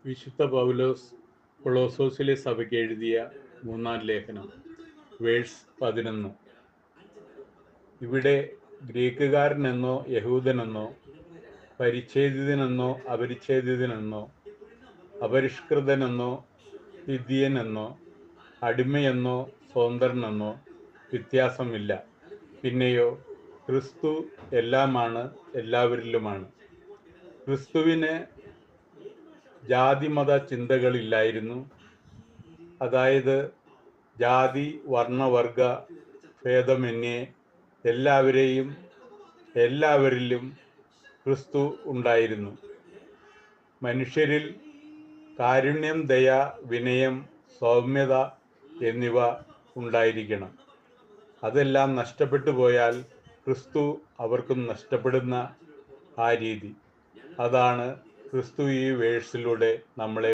വിശുദ്ധ പൗലോസ് കൊളോസോസിലെ സഭയ്ക്ക് എഴുതിയ മൂന്നാം ലേഖനം, വേഴ്സ് 11. ഇവിടെ ഗ്രീക്കുകാരനെന്നോ യഹൂദനെന്നോ, പരിച്ഛേദിതനെന്നോ അപരിച്ഛേദിതനെന്നോ, അപരിഷ്കൃതനെന്നോ ഹിത്യനെന്നോ, അടിമയെന്നോ സ്വതന്ത്രനെന്നോ വ്യത്യാസമില്ല. പിന്നെയോ ക്രിസ്തു എല്ലാമാണ്, എല്ലാവരിലുമാണ്. ക്രിസ്തുവിന് ജാതിമത ചിന്തകളില്ലായിരുന്നു. അതായത് ജാതി വർണ്ണവർഗ ഭേദമന്യേ എല്ലാവരിലും ക്രിസ്തു ഉണ്ടായിരുന്നു. മനുഷ്യരിൽ കാരുണ്യം, ദയ, വിനയം, സൗമ്യത എന്നിവ ഉണ്ടായിരിക്കണം. അതെല്ലാം നഷ്ടപ്പെട്ടു പോയാൽ ക്രിസ്തു അവർക്കും നഷ്ടപ്പെടുന്ന ആ രീതി. അതാണ് ക്രിസ്തു ഈ വേഴ്സിലൂടെ നമ്മളെ